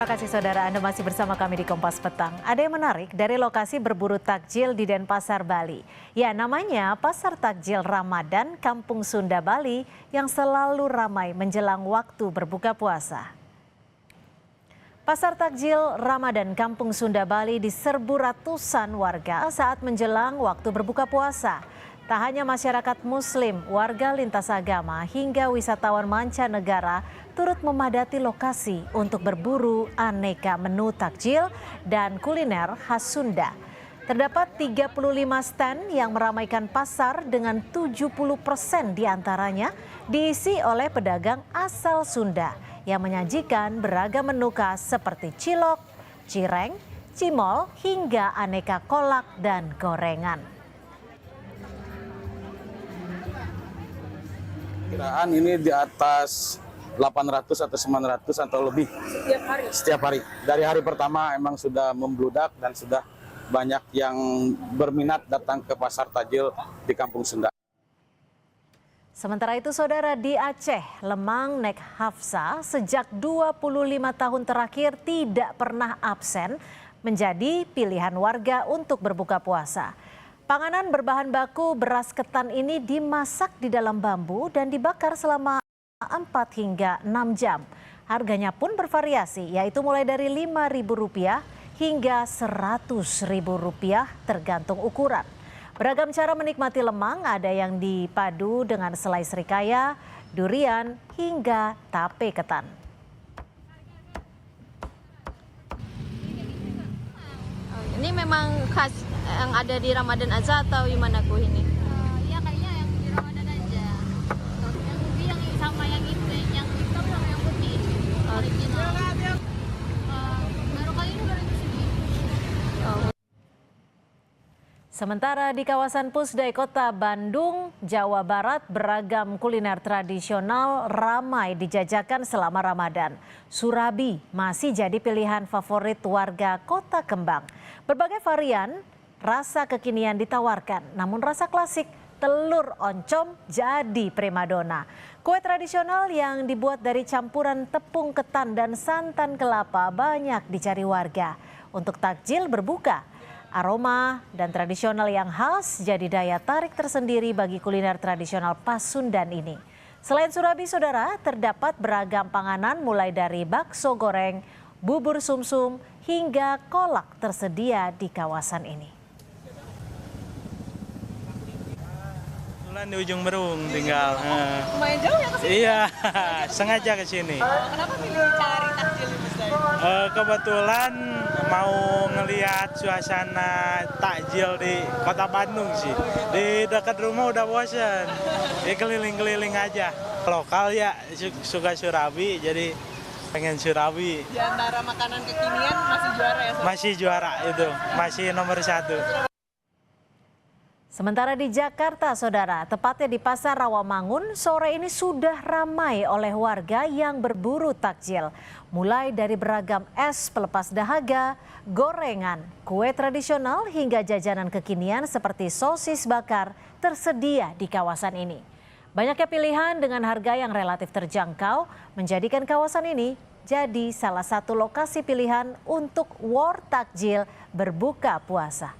Terima kasih saudara, Anda masih bersama kami di Kompas Petang. Ada yang menarik dari lokasi berburu takjil di Denpasar, Bali. Ya, namanya Pasar Takjil Ramadan Kampung Sunda, Bali yang selalu ramai menjelang waktu berbuka puasa. Pasar Takjil Ramadan Kampung Sunda, Bali diserbu ratusan warga saat menjelang waktu berbuka puasa. Tak hanya masyarakat muslim, warga lintas agama hingga wisatawan mancanegara turut memadati lokasi untuk berburu aneka menu takjil dan kuliner khas Sunda. Terdapat 35 stand yang meramaikan pasar dengan 70% diantaranya diisi oleh pedagang asal Sunda yang menyajikan beragam menu khas seperti cilok, cireng, cimol hingga aneka kolak dan gorengan. Kiraan ini di atas 800 atau 900 atau lebih setiap hari. Dari hari pertama emang sudah membludak dan sudah banyak yang berminat datang ke pasar takjil di Kampung Sunda. Sementara itu saudara, di Aceh, Lemang Nek Hafsa sejak 25 tahun terakhir tidak pernah absen menjadi pilihan warga untuk berbuka puasa. Panganan berbahan baku beras ketan ini dimasak di dalam bambu dan dibakar selama 4 hingga 6 jam. Harganya pun bervariasi, yaitu mulai dari Rp5.000 hingga Rp100.000 tergantung ukuran. Beragam cara menikmati lemang, ada yang dipadu dengan selai serikaya, durian, hingga tape ketan. Ini memang khas yang ada di Ramadan aja atau gimana Bu ini? Iya kayaknya yang di Ramadan aja. Yang putih yang sama yang hitam sama yang putih. Original. Baru kali ini baru di sini. Sementara di kawasan Pusdai Kota Bandung, Jawa Barat, beragam kuliner tradisional ramai dijajakan selama Ramadan. Surabi masih jadi pilihan favorit warga Kota Kembang. Berbagai varian rasa kekinian ditawarkan, namun rasa klasik telur oncom jadi primadona. Kue tradisional yang dibuat dari campuran tepung ketan dan santan kelapa banyak dicari warga untuk takjil berbuka. Aroma dan tradisional yang khas jadi daya tarik tersendiri bagi kuliner tradisional Pasundan ini. Selain Surabi, saudara, terdapat beragam panganan mulai dari bakso goreng, bubur sumsum, hingga kolak tersedia di kawasan ini. Kebetulan di Ujung Berung tinggal. Lumayan jauh ya ke sini. Iya, sengaja ke sini. Kenapa pilih cari takjil di Pusdai? Kebetulan mau ngelihat suasana takjil di Kota Bandung sih. Di dekat rumah udah bosan. Ya keliling-keliling aja. Lokal ya suka Surabi, jadi pengen Surabi. Di antara makanan kekinian masih juara ya? Masih juara itu, masih nomor 1. Sementara di Jakarta, saudara, tepatnya di Pasar Rawamangun, sore ini sudah ramai oleh warga yang berburu takjil. Mulai dari beragam es pelepas dahaga, gorengan, kue tradisional, hingga jajanan kekinian seperti sosis bakar tersedia di kawasan ini. Banyaknya pilihan dengan harga yang relatif terjangkau menjadikan kawasan ini jadi salah satu lokasi pilihan untuk war takjil berbuka puasa.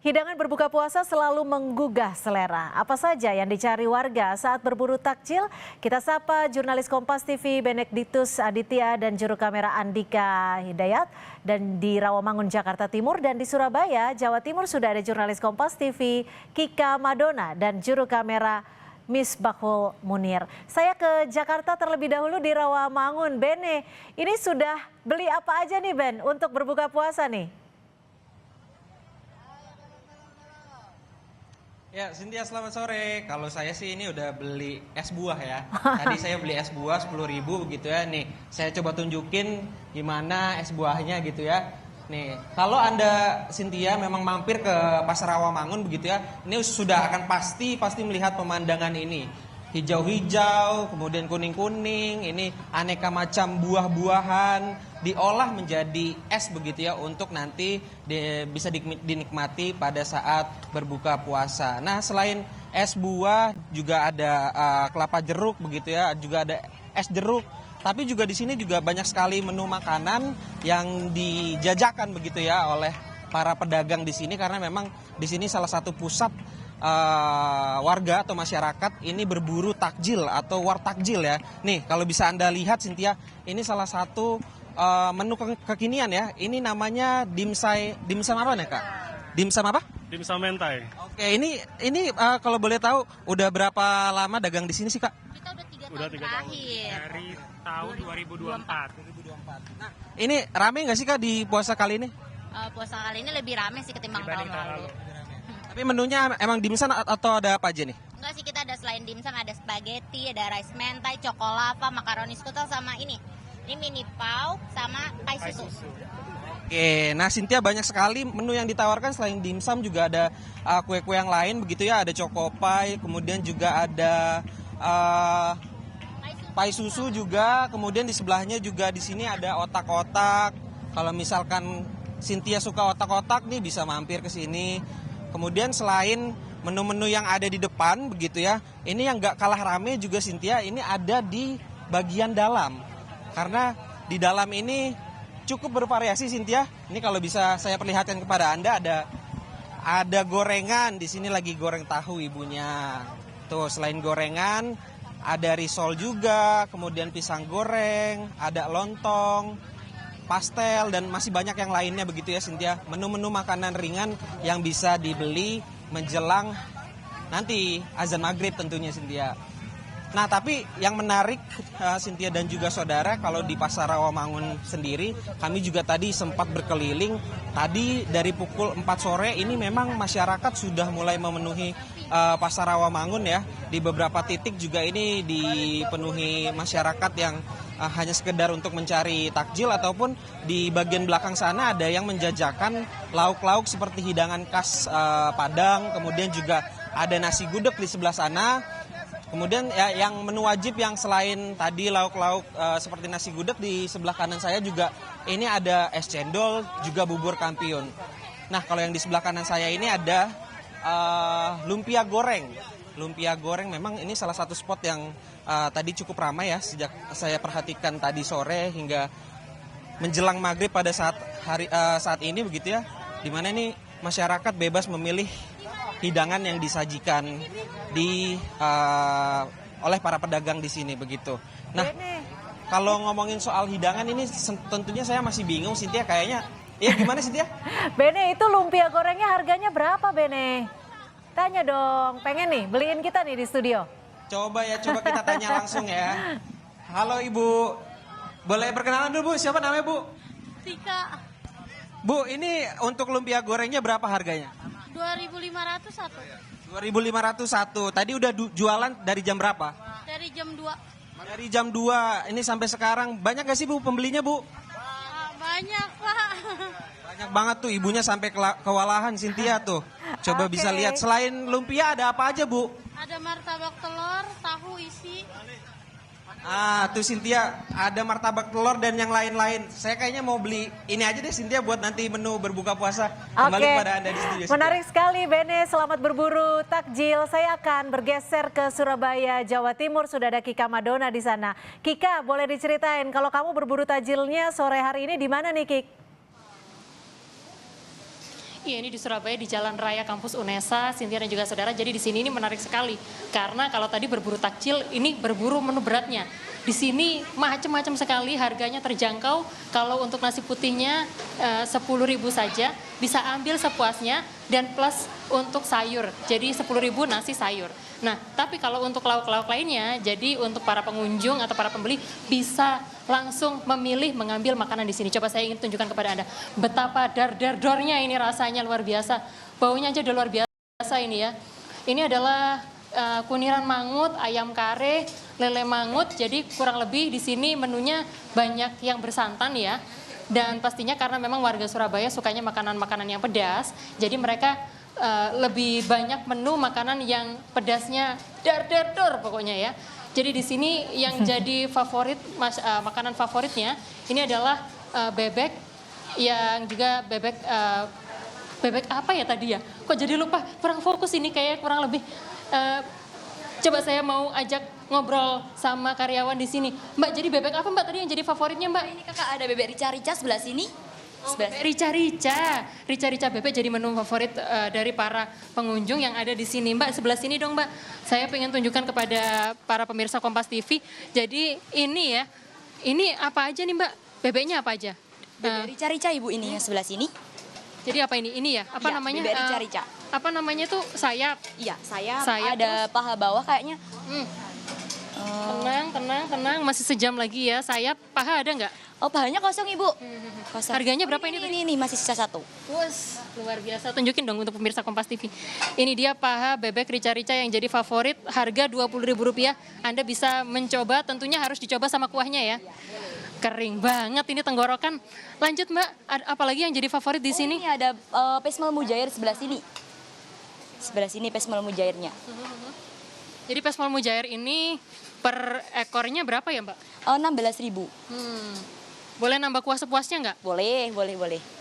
Hidangan berbuka puasa selalu menggugah selera. Apa saja yang dicari warga saat berburu takjil? Kita sapa jurnalis Kompas TV Benediktus Aditya dan juru kamera Andika Hidayat. Dan di Rawamangun, Jakarta Timur, dan di Surabaya, Jawa Timur sudah ada jurnalis Kompas TV Kika Madona dan juru kamera Misbahul Munir. Saya ke Jakarta terlebih dahulu di Rawamangun. Bene, ini sudah beli apa aja nih Ben untuk berbuka puasa nih? Ya, Cynthia, selamat sore. Kalau saya sih ini udah beli es buah ya. Tadi saya beli es buah 10.000 begitu ya. Nih, saya coba tunjukin gimana es buahnya gitu ya. Nih, kalau Anda Cynthia memang mampir ke Pasar Rawamangun begitu ya, ini sudah akan pasti melihat pemandangan ini. Hijau-hijau, kemudian kuning-kuning, ini aneka macam buah-buahan diolah menjadi es begitu ya untuk nanti bisa dinikmati pada saat berbuka puasa. Nah, selain es buah, juga ada kelapa jeruk begitu ya, juga ada es jeruk. Tapi juga di sini juga banyak sekali menu makanan yang dijajakan begitu ya oleh para pedagang di sini, karena memang di sini salah satu pusat warga atau masyarakat ini berburu takjil atau wartakjil ya. Nih kalau bisa Anda lihat Cynthia, ini salah satu menu kekinian ya. Ini namanya dimsum apa nih Kak? Dimsum apa? Dimsum mentai. Oke, ini kalau boleh tahu udah berapa lama dagang di sini sih Kak? Kita Udah 3 tahun. terakhir. Dari tahun 2024. Nah, ini rame nggak sih Kak di puasa kali ini? Puasa kali ini lebih rame sih ketimbang tahun lalu. Tapi menunya emang dimsum atau ada apa aja nih? Enggak sih, kita ada selain dimsum ada spaghetti, ada rice mentai, cokolava, makaroni skutel sama ini. Ini mini pau sama pai susu. Oke, nah Cynthia banyak sekali menu yang ditawarkan selain dimsum, juga ada kue-kue yang lain begitu ya, ada choco-pie, kemudian juga ada pai susu juga, kemudian di sebelahnya juga di sini ada otak-otak. Kalau misalkan Cynthia suka otak-otak nih bisa mampir ke sini. Kemudian selain menu-menu yang ada di depan begitu ya, ini yang gak kalah rame juga Cynthia, ini ada di bagian dalam. Karena di dalam ini cukup bervariasi Cynthia. Ini kalau bisa saya perlihatkan kepada Anda, ada gorengan, di sini lagi goreng tahu ibunya. Tuh, selain gorengan ada risol juga, kemudian pisang goreng, ada lontong, pastel, dan masih banyak yang lainnya begitu ya Cynthia. Menu-menu makanan ringan yang bisa dibeli menjelang nanti azan maghrib tentunya Cynthia. Nah tapi yang menarik Cynthia dan juga saudara, kalau di Pasar Rawamangun sendiri kami juga tadi sempat berkeliling. Tadi dari pukul 4 sore ini memang masyarakat sudah mulai memenuhi Pasar Rawamangun ya. Di beberapa titik juga ini dipenuhi masyarakat yang hanya sekedar untuk mencari takjil, ataupun di bagian belakang sana ada yang menjajakan lauk-lauk seperti hidangan khas Padang, kemudian juga ada nasi gudeg di sebelah sana. Kemudian ya, yang menu wajib yang selain tadi lauk-lauk seperti nasi gudeg, di sebelah kanan saya juga ini ada es cendol, juga bubur kampiun. Nah kalau yang di sebelah kanan saya ini ada lumpia goreng. Lumpia goreng memang ini salah satu spot yang tadi cukup ramai ya sejak saya perhatikan tadi sore hingga menjelang maghrib pada saat ini begitu ya, dimana ini masyarakat bebas memilih hidangan yang disajikan oleh para pedagang di sini begitu. Nah, kalau ngomongin soal hidangan ini tentunya saya masih bingung Cynthia, kayaknya. Iya gimana Cynthia? Bene, itu lumpia gorengnya harganya berapa Bene? Tanya dong, pengen nih beliin kita nih di studio. Coba kita tanya langsung ya. Halo Ibu, boleh perkenalan dulu Bu, siapa namanya Bu? Tika, Bu, ini untuk lumpia gorengnya berapa harganya? 2.500 satu. 2.501. Tadi udah jualan dari jam berapa? Dari jam 2. Dari jam 2. Ini sampai sekarang banyak gak sih Bu pembelinya Bu? Banyak Pak. Banyak banget tuh, ibunya sampai kewalahan Cynthia tuh. Coba bisa lihat, selain lumpia ada apa aja Bu? Ada martabak telur, tahu isi. Tuh Cynthia, ada martabak telur dan yang lain-lain. Saya kayaknya mau beli ini aja deh Cynthia buat nanti menu berbuka puasa. Kembali kepada Anda di studio. Menarik sekali Bene, selamat berburu takjil. Saya akan bergeser ke Surabaya, Jawa Timur. Sudah ada Kika Madona di sana. Kika, boleh diceritain kalau kamu berburu takjilnya sore hari ini di mana nih Kik? Iya, ini di Surabaya di Jalan Raya Kampus Unesa, Cynthia dan juga saudara. Jadi di sini ini menarik sekali karena kalau tadi berburu takjil, ini berburu menu beratnya. Di sini macam-macam sekali, harganya terjangkau. Kalau untuk nasi putihnya 10.000 saja, bisa ambil sepuasnya dan plus untuk sayur. Jadi 10.000 nasi sayur. Nah, tapi kalau untuk lauk-lauk lainnya, jadi untuk para pengunjung atau para pembeli bisa langsung memilih mengambil makanan di sini. Coba saya ingin tunjukkan kepada Anda betapa dar-dar-dornya ini, rasanya luar biasa. Baunya aja udah luar biasa ini ya. Ini adalah kuniran mangut, ayam kare, lele mangut. Jadi kurang lebih di sini menunya banyak yang bersantan ya. Dan pastinya karena memang warga Surabaya sukanya makanan-makanan yang pedas, jadi mereka lebih banyak menu makanan yang pedasnya dar-dar-dor pokoknya ya. Jadi di sini yang jadi favorit makanan favoritnya ini adalah bebek, yang juga bebek apa ya tadi ya? Kok jadi lupa, kurang fokus ini kayak kurang lebih Coba saya mau ajak ngobrol sama karyawan di sini. Mbak, jadi bebek apa Mbak tadi yang jadi favoritnya Mbak? Ini kakak ada bebek rica-rica sebelah sini. Rica-rica bebek jadi menu favorit dari para pengunjung yang ada di sini. Mbak, sebelah sini dong Mbak. Saya pengen tunjukkan kepada para pemirsa Kompas TV. Jadi ini ya, ini apa aja nih Mbak? Bebeknya apa aja? Bebek rica-rica Ibu ini yang sebelah sini. Jadi apa ini? Ini ya? Apa Iya, namanya? bebek rica-rica. Apa namanya tuh? Sayap. Iya, saya Sayap, ada paha bawah kayaknya. Tenang. Masih sejam lagi ya. Sayap, paha ada nggak? Oh, pahanya kosong Ibu. Kosong. Harganya berapa ini? Ini masih sisa satu. Wes, luar biasa. Tunjukin dong untuk pemirsa Kompas TV. Ini dia paha bebek rica-rica yang jadi favorit. Harga Rp20.000. Anda bisa mencoba, tentunya harus dicoba sama kuahnya ya. Kering banget ini tenggorokan. Lanjut Mbak, apalagi yang jadi favorit di sini? Ini ada pesmel mujair sebelah sini. Sebelah sini pesmel mujairnya. Jadi pesmel mujair ini per ekornya berapa ya Mbak? 16.000. Boleh nambah kuah sepuasnya nggak? Boleh.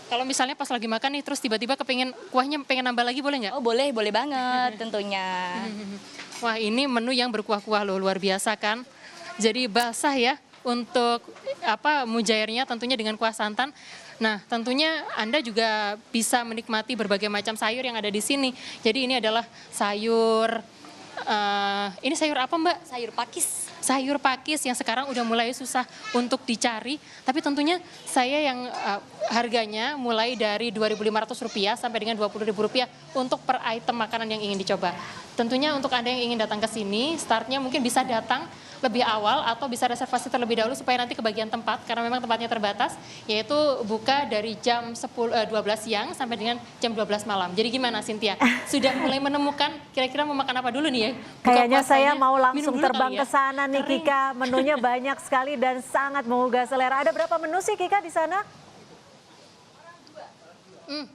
Kalau misalnya pas lagi makan nih, terus tiba-tiba kuahnya pengen nambah lagi, boleh nggak? Oh, boleh banget tentunya. Wah, ini menu yang berkuah-kuah loh, luar biasa kan? Jadi basah ya untuk mujairnya tentunya dengan kuah santan. Nah, tentunya Anda juga bisa menikmati berbagai macam sayur yang ada di sini. Jadi ini adalah sayur, ini sayur apa Mbak? Sayur pakis. Sayur pakis yang sekarang udah mulai susah untuk dicari, tapi tentunya saya yang harganya mulai dari Rp2.500 sampai dengan Rp20.000 untuk per item makanan yang ingin dicoba. Tentunya untuk Anda yang ingin datang ke sini, startnya mungkin bisa datang lebih awal atau bisa reservasi terlebih dahulu supaya nanti kebagian tempat, karena memang tempatnya terbatas, yaitu buka dari jam 12 siang sampai dengan jam 12 malam. Jadi gimana Cynthia? Sudah mulai menemukan kira-kira mau makan apa dulu nih ya? Kayaknya saya mau minum langsung dulu terbang kali ya. ke sana nih Kika. Menunya banyak sekali dan sangat menggugah selera. Ada berapa menu sih Kika di sana?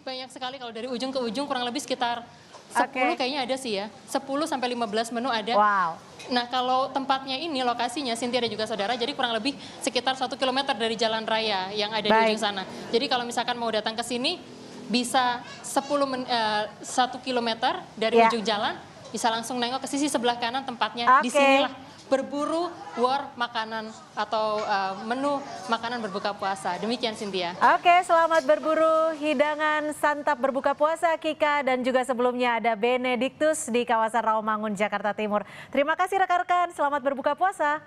Banyak sekali, kalau dari ujung ke ujung kurang lebih sekitar 10 kayaknya ada sih ya. 10 sampai 15 menu ada. Wow. Nah, kalau tempatnya ini, lokasinya Cynthia dan juga saudara, jadi kurang lebih sekitar 1 kilometer dari jalan raya yang ada di ujung sana. Jadi kalau misalkan mau datang ke sini, bisa 1 kilometer dari ujung jalan, bisa langsung nengok ke sisi sebelah kanan tempatnya. Di sinilah berburu war makanan atau menu makanan berbuka puasa. Demikian Cynthia. Oke, selamat berburu hidangan santap berbuka puasa Kika, dan juga sebelumnya ada Benedictus di kawasan Rawamangun, Jakarta Timur. Terima kasih rekan-rekan, selamat berbuka puasa.